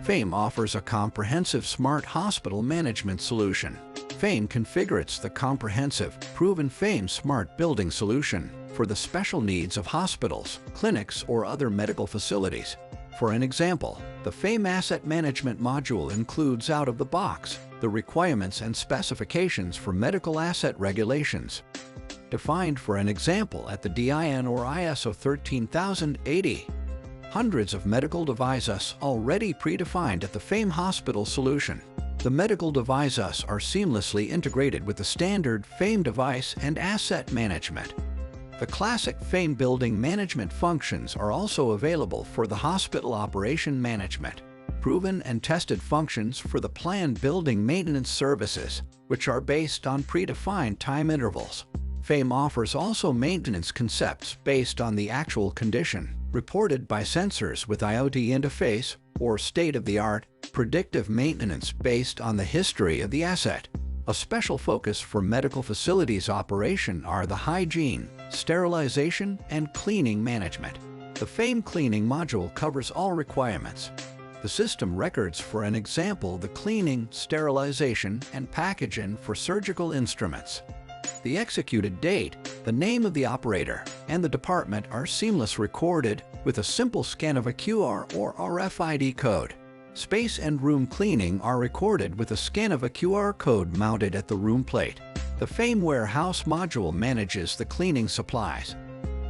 FaMe offers a comprehensive smart hospital management solution. FaMe configurates the comprehensive, proven FaMe Smart Building solution for the special needs of hospitals, clinics, or other medical facilities. For an example, the FaMe Asset Management Module includes out-of-the-box the requirements and specifications for medical asset regulations, defined for an example at the DIN or ISO 13080. Hundreds of medical devices already predefined at the FaMe Hospital solution. The medical devices are seamlessly integrated with the standard FaMe device and asset management. The classic FaMe building management functions are also available for the hospital operation management. Proven and tested functions for the planned building maintenance services, which are based on predefined time intervals. FaMe offers also maintenance concepts based on the actual condition, reported by sensors with IoT interface, or state-of-the-art predictive maintenance based on the history of the asset. A special focus for medical facilities operation are the hygiene, sterilization, and cleaning management. The FaMe Cleaning Module covers all requirements. The system records, for an example, the cleaning, sterilization, and packaging for surgical instruments. The executed date, the name of the operator, and the department are seamlessly recorded with a simple scan of a QR or RFID code. Space and room cleaning are recorded with a scan of a QR code mounted at the room plate. The FaMe Warehouse Module manages the cleaning supplies.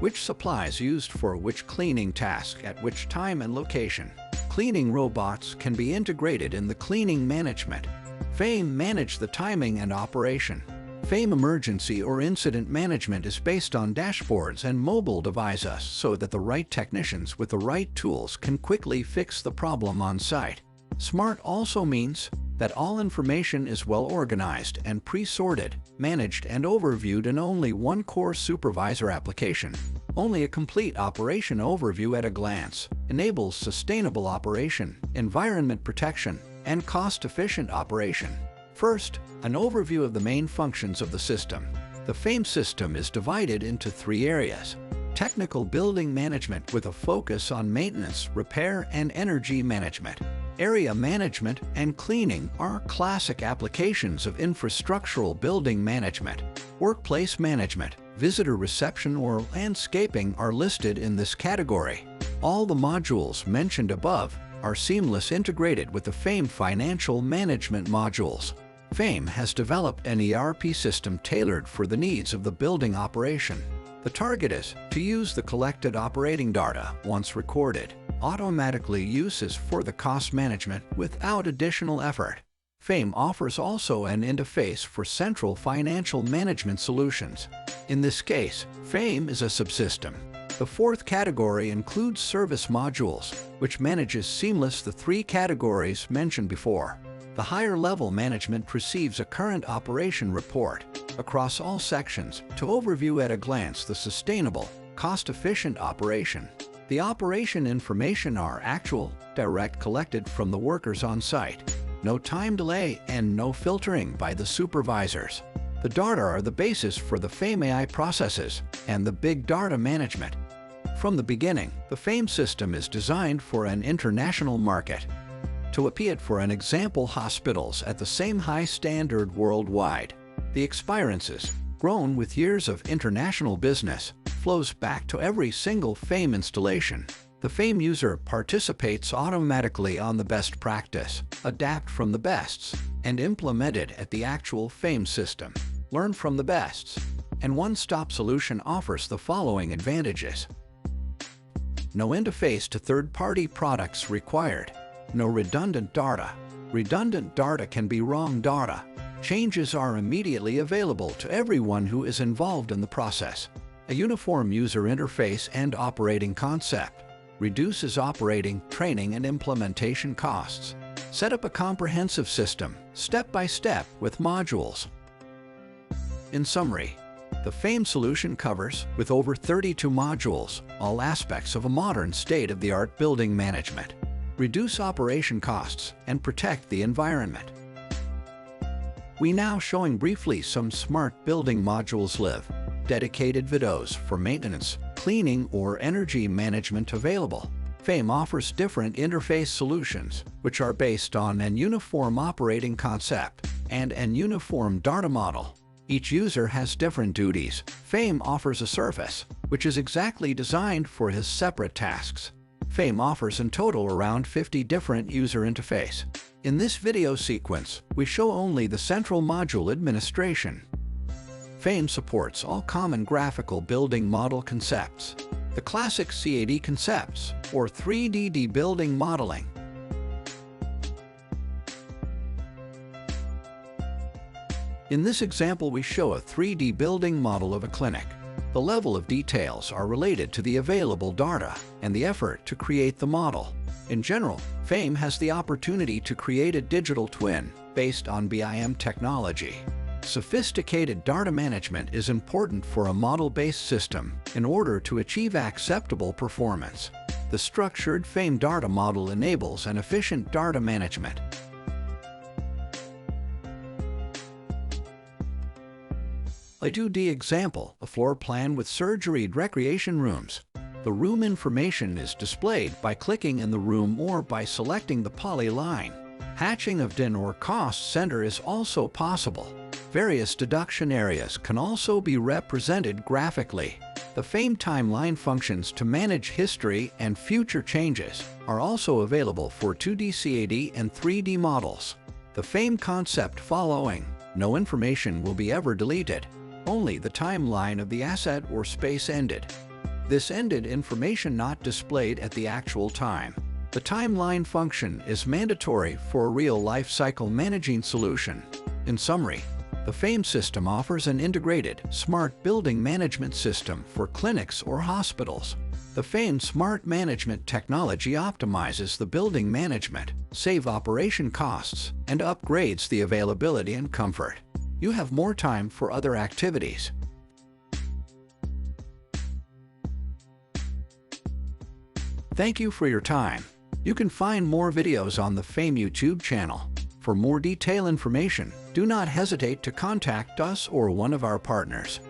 Which supplies used for which cleaning task at which time and location. Cleaning robots can be integrated in the cleaning management. FaMe manage the timing and operation. FaMe Emergency or Incident Management is based on dashboards and mobile devices so that the right technicians with the right tools can quickly fix the problem on site. Smart also means that all information is well organized and pre-sorted, managed and overviewed in only one core supervisor application. Only a complete operation overview at a glance enables sustainable operation, environment protection, and cost-efficient operation. First, an overview of the main functions of the system. The FaMe system is divided into 3 areas. Technical building management with a focus on maintenance, repair, and energy management. Area management and cleaning are classic applications of infrastructural building management. Workplace management, visitor reception, or landscaping are listed in this category. All the modules mentioned above are seamlessly integrated with the FaMe Financial Management modules. FaMe has developed an ERP system tailored for the needs of the building operation. The target is to use the collected operating data once recorded, automatically uses for the cost management without additional effort. FaMe offers also an interface for central financial management solutions. In this case, FaMe is a subsystem. The 4th category includes service modules, which manages seamless the 3 categories mentioned before. The higher level management receives a current operation report across all sections to overview at a glance the sustainable, cost-efficient operation. The operation information are actual, direct collected from the workers on site. No time delay and no filtering by the supervisors. The data are the basis for the FaMe AI processes and the big data management. From the beginning, the FaMe system is designed for an international market. To appeal for an example, hospitals at the same high standard worldwide. The experiences, grown with years of international business, flows back to every single FaMe installation. The FaMe user participates automatically on the best practice, adapt from the bests, and implement it at the actual FaMe system. Learn from the bests. And one-stop solution offers the following advantages. No interface to third-party products required. No redundant data. Redundant data can be wrong data. Changes are immediately available to everyone who is involved in the process. A uniform user interface and operating concept. Reduces operating, training, and implementation costs. Set up a comprehensive system, step by step, with modules. In summary, the FaMe solution covers, with over 32 modules, all aspects of a modern state-of-the-art building management. Reduce operation costs, and protect the environment. We now showing briefly some smart building modules live. Dedicated videos for maintenance, cleaning, or energy management available. FaMe offers different interface solutions, which are based on an uniform operating concept and an uniform data model. Each user has different duties. FaMe offers a surface, which is exactly designed for his separate tasks. FaMe offers in total around 50 different user interface. In this video sequence, we show only the central module administration. FaMe supports all common graphical building model concepts, the classic CAD concepts, or 3D building modeling. In this example, we show a 3D building model of a clinic. The level of details are related to the available data and the effort to create the model. In general, FaMe has the opportunity to create a digital twin based on BIM technology. Sophisticated data management is important for a model-based system in order to achieve acceptable performance. The structured FaMe data model enables an efficient data management. A 2D example, a floor plan with surgery recreation rooms. The room information is displayed by clicking in the room or by selecting the polyline. Hatching of DIN or cost center is also possible. Various deduction areas can also be represented graphically. The FaMe timeline functions to manage history and future changes are also available for 2D CAD and 3D models. The FaMe concept following: no information will be ever deleted. Only the timeline of the asset or space ended. This ended information not displayed at the actual time. The timeline function is mandatory for a real life cycle managing solution. In summary, the FaMe system offers an integrated, smart building management system for clinics or hospitals. The FaMe smart management technology optimizes the building management, saves operation costs, and upgrades the availability and comfort. You have more time for other activities. Thank you for your time. You can find more videos on the FaMe YouTube channel. For more detailed information, do not hesitate to contact us or one of our partners.